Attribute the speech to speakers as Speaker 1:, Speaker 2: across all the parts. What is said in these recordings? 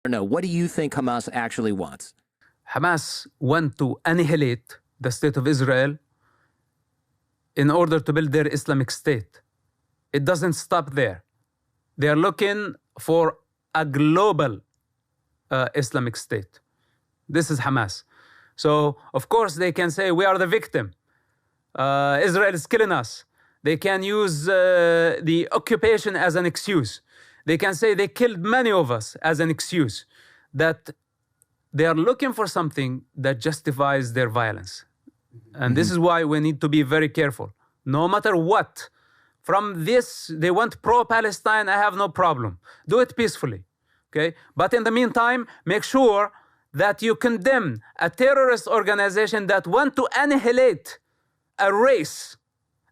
Speaker 1: No, what do you think Hamas actually wants?
Speaker 2: Hamas want to annihilate the state of Israel in order to build their Islamic state. It doesn't stop there. They are looking for a global Islamic state. This is Hamas. So, of course, they can say, we are the victim. Israel is killing us. They can use the occupation as an excuse. They can say they killed many of us as an excuse. That they are looking for something that justifies their violence. And this is why we need to be very careful. No matter what, from this, they want pro-Palestine, I have no problem. Do it peacefully, okay? But in the meantime, make sure that you condemn a terrorist organization that want to annihilate a race,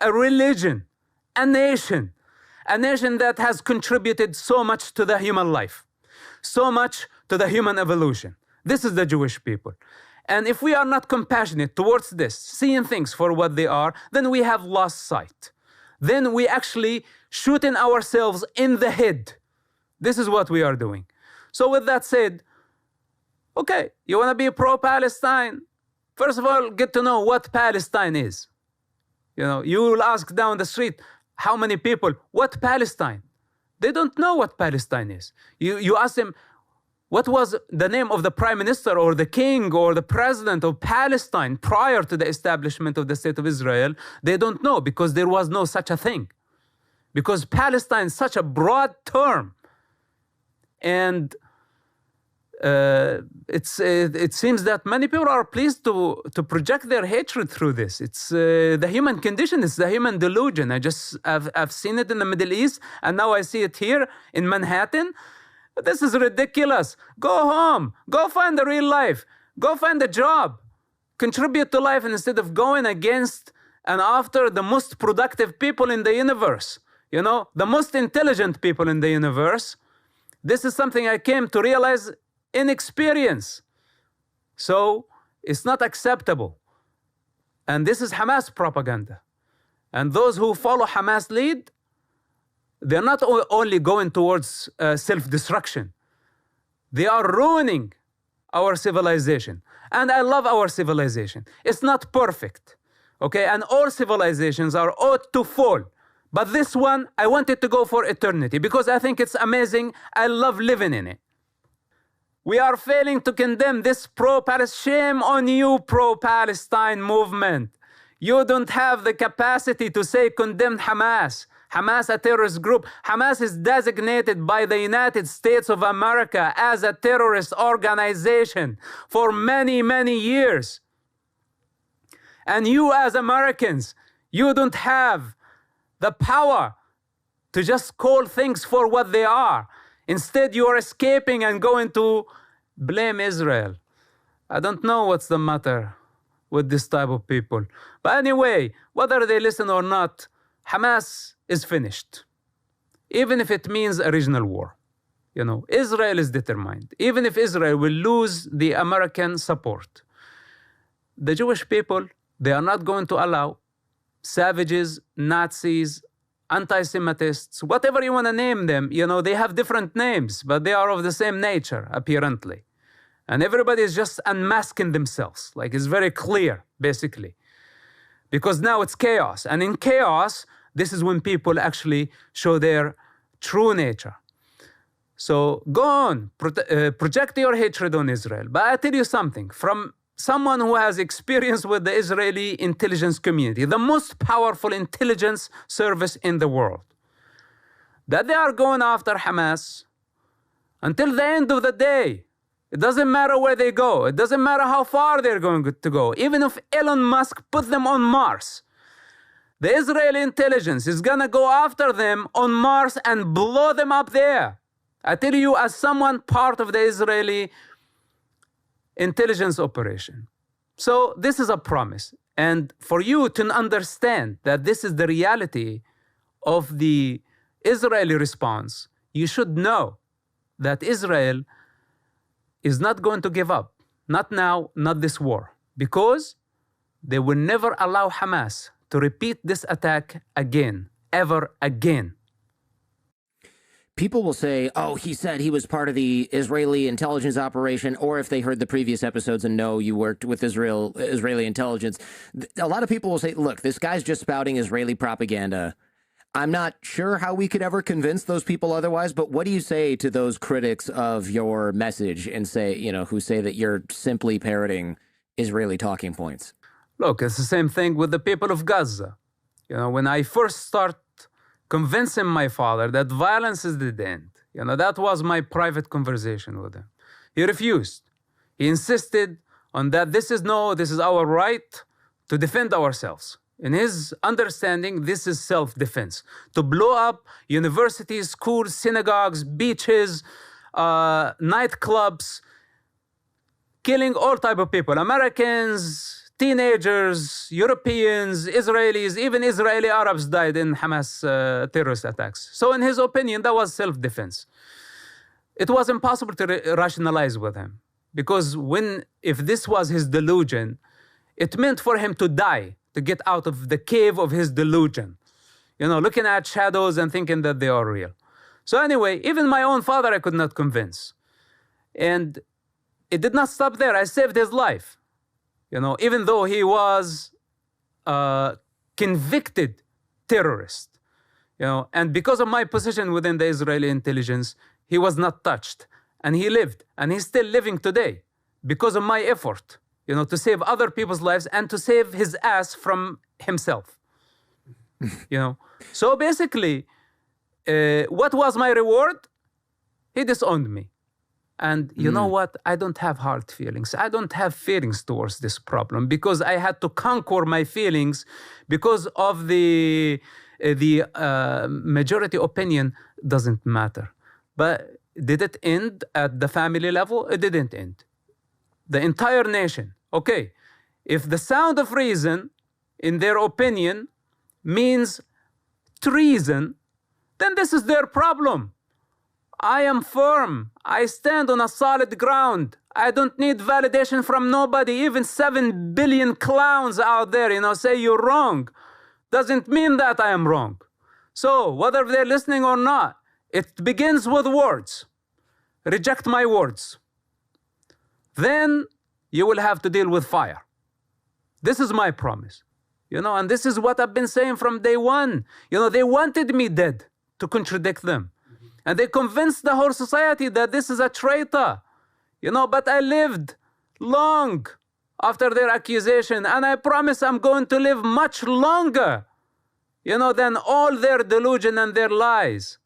Speaker 2: a religion, a nation that has contributed so much to the human life, so much to the human evolution. This is the Jewish people. And if we are not compassionate towards this, seeing things for what they are, then we have lost sight. Then we actually shooting ourselves in the head. This is what we are doing. So with that said, okay, you want to be pro-Palestine? First of all, get to know what Palestine is. You know, you will ask down the street, how many people, what Palestine? They don't know what Palestine is. You ask them, what was the name of the prime minister or the king or the president of Palestine prior to the establishment of the state of Israel? They don't know because there was no such a thing. Because Palestine is such a broad term. And it seems that many people are pleased to project their hatred through this. It's the human condition, it's the human delusion. I've seen it in the Middle East, and now I see it here in Manhattan. This is ridiculous. Go home. Go find the real life. Go find a job. Contribute to life instead of going against and after the most productive people in the universe. You know, the most intelligent people in the universe. This is something I came to realize in experience. So it's not acceptable. And this is Hamas propaganda. And those who follow Hamas lead, they're not only going towards self-destruction. They are ruining our civilization. And I love our civilization. It's not perfect, okay? And all civilizations are ought to fall. But this one, I want it to go for eternity because I think it's amazing. I love living in it. We are failing to condemn this pro-Palestine. Shame on you, pro-Palestine movement. You don't have the capacity to say condemn Hamas. Hamas, a terrorist group. Hamas is designated by the United States of America as a terrorist organization for many, many years. And you as Americans, you don't have the power to just call things for what they are. Instead, you are escaping and going to blame Israel. I don't know what's the matter with this type of people. But anyway, whether they listen or not, Hamas is finished. Even if it means a regional war. You know, Israel is determined. Even if Israel will lose the American support, the Jewish people, they are not going to allow savages, Nazis, anti-Semitists, whatever you want to name them, you know, they have different names, but they are of the same nature, apparently. And everybody is just unmasking themselves. Like, it's very clear, basically. Because now it's chaos. And in chaos, this is when people actually show their true nature. So go on, project your hatred on Israel. But I tell you something, from someone who has experience with the Israeli intelligence community, the most powerful intelligence service in the world, that they are going after Hamas until the end of the day. It doesn't matter where they go. It doesn't matter how far they're going to go. Even if Elon Musk put them on Mars, the Israeli intelligence is going to go after them on Mars and blow them up there. I tell you, as someone part of the Israeli intelligence operation. So this is a promise. And for you to understand that this is the reality of the Israeli response, you should know that Israel is not going to give up. Not now, not this war. Because they will never allow Hamas to repeat this attack again, ever again.
Speaker 1: people will say, oh, he said he was part of the Israeli intelligence operation, or if they heard the previous episodes and know you worked with Israeli intelligence. A lot of people will say, look, this guy's just spouting Israeli propaganda. I'm not sure how we could ever convince those people otherwise, but what do you say to those critics of your message and say, you know, who say that you're simply parroting Israeli talking points?
Speaker 2: Look, it's the same thing with the people of Gaza. You know, when I first start convincing my father that violence is the end, you know, that was my private conversation with him. He refused. He insisted on that this is our right to defend ourselves. In his understanding, this is self-defense. To blow up universities, schools, synagogues, beaches, nightclubs, killing all type of people, Americans, teenagers, Europeans, Israelis, even Israeli Arabs died in Hamas terrorist attacks. So in his opinion, that was self-defense. It was impossible to rationalize with him, because if this was his delusion, it meant for him to die, to get out of the cave of his delusion, you know, looking at shadows and thinking that they are real. So anyway, even my own father I could not convince. And it did not stop there. I saved his life, you know, even though he was a convicted terrorist, you know, and because of my position within the Israeli intelligence, he was not touched, and he lived, and he's still living today because of my effort, you know, to save other people's lives and to save his ass from himself, you know. So basically, what was my reward? He disowned me. And you know what? I don't have hard feelings. I don't have feelings towards this problem because I had to conquer my feelings because of the majority opinion doesn't matter. But did it end at the family level? It didn't end. The entire nation. Okay, if the sound of reason, in their opinion, means treason, then this is their problem. I am firm. I stand on a solid ground. I don't need validation from nobody. Even 7 billion clowns out there, you know, say you're wrong. Doesn't mean that I am wrong. So whether they're listening or not, it begins with words. Reject my words. Then you will have to deal with fire. This is my promise. You know, and this is what I've been saying from day one. You know, they wanted me dead to contradict them. And they convinced the whole society that this is a traitor. You know, but I lived long after their accusation. And I promise I'm going to live much longer, you know, than all their delusion and their lies.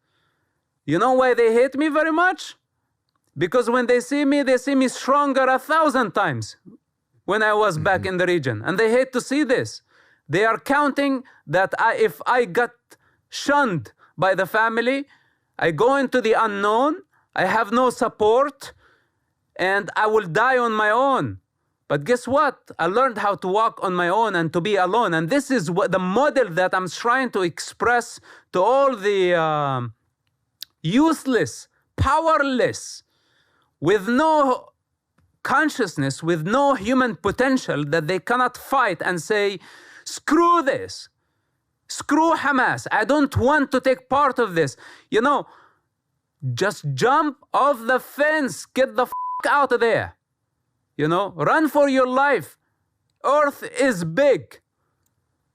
Speaker 2: You know why they hate me very much? Because when they see me stronger 1,000 times when I was back in the region. And they hate to see this. They are counting that if I got shunned by the family, I go into the unknown, I have no support, and I will die on my own. But guess what? I learned how to walk on my own and to be alone. And this is what the model that I'm trying to express to all the useless, powerless, with no consciousness, with no human potential, that they cannot fight and say, screw this. Screw Hamas. I don't want to take part of this. You know, just jump off the fence. Get the f*** out of there. You know, run for your life. Earth is big.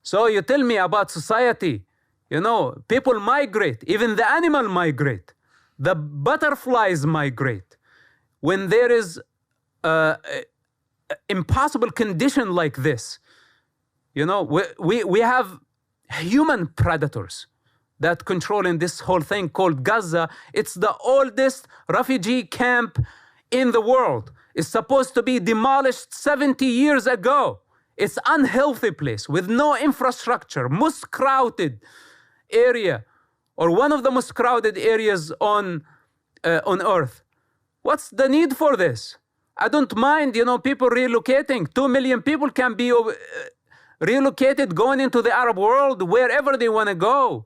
Speaker 2: So you tell me about society. You know, people migrate. Even the animal migrate. The butterflies migrate. When there is impossible condition like this, you know, we have human predators that controlling this whole thing called Gaza. It's the oldest refugee camp in the world. It's supposed to be demolished 70 years ago. It's an unhealthy place with no infrastructure, most crowded area, or one of the most crowded areas on Earth. What's the need for this? I don't mind, you know, people relocating. 2 million people can be relocated, going into the Arab world, wherever they want to go.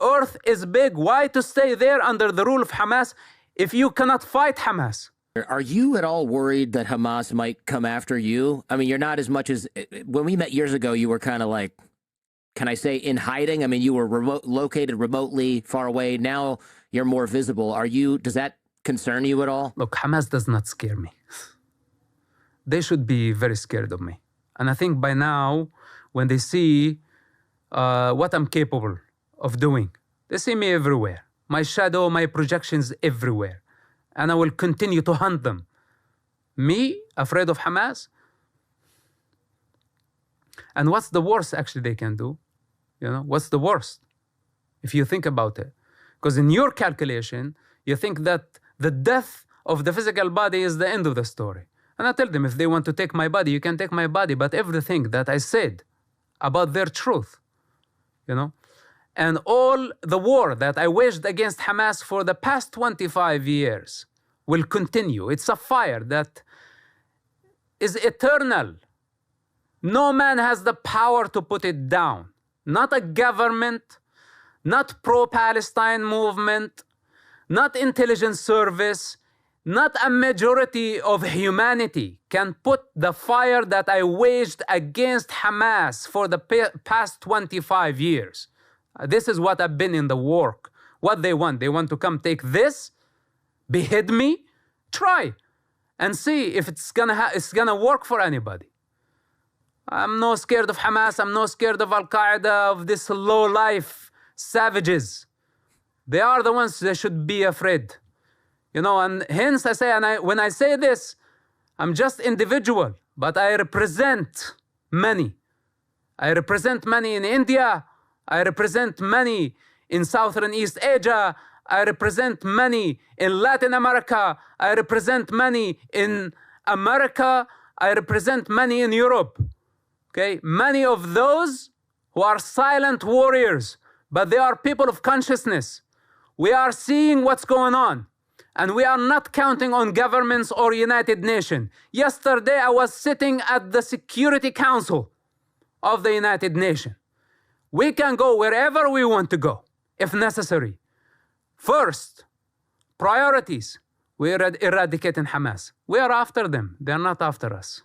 Speaker 2: Earth is big. Why to stay there under the rule of Hamas if you cannot fight Hamas?
Speaker 1: Are you at all worried that Hamas might come after you? I mean, you're not as much as when we met years ago, you were kind of like can I say, in hiding? I mean, you were located remotely, far away. Now you're more visible. Does that concern you at all?
Speaker 2: Look, Hamas does not scare me. They should be very scared of me. And I think by now, when they see what I'm capable of doing, they see me everywhere. My shadow, my projections everywhere. And I will continue to hunt them. Me, afraid of Hamas? And what's the worst actually they can do? What's the worst? If you think about it. Because in your calculation, you think that the death of the physical body is the end of the story. And I tell them, if they want to take my body, you can take my body, but everything that I said about their truth, and all the war that I waged against Hamas for the past 25 years will continue. It's a fire that is eternal. No man has the power to put it down. Not a government, not pro-Palestine movement, not intelligence service, not a majority of humanity can put the fire that I waged against Hamas for the past 25 years. This is what I've been in the work. What they want to come take this, behead me, try, and see if it's gonna work for anybody. I'm not scared of Hamas. I'm not scared of Al-Qaeda, of this low-life savages. They are the ones that should be afraid. And hence I say, when I say this, I'm just individual, but I represent many. I represent many in India. I represent many in South and East Asia. I represent many in Latin America. I represent many in America. I represent many in Europe. Okay, many of those who are silent warriors, but they are people of consciousness. We are seeing what's going on, and we are not counting on governments or United Nations. Yesterday, I was sitting at the Security Council of the United Nations. We can go wherever we want to go, if necessary. First, priorities. We are eradicating Hamas. We are after them. They are not after us.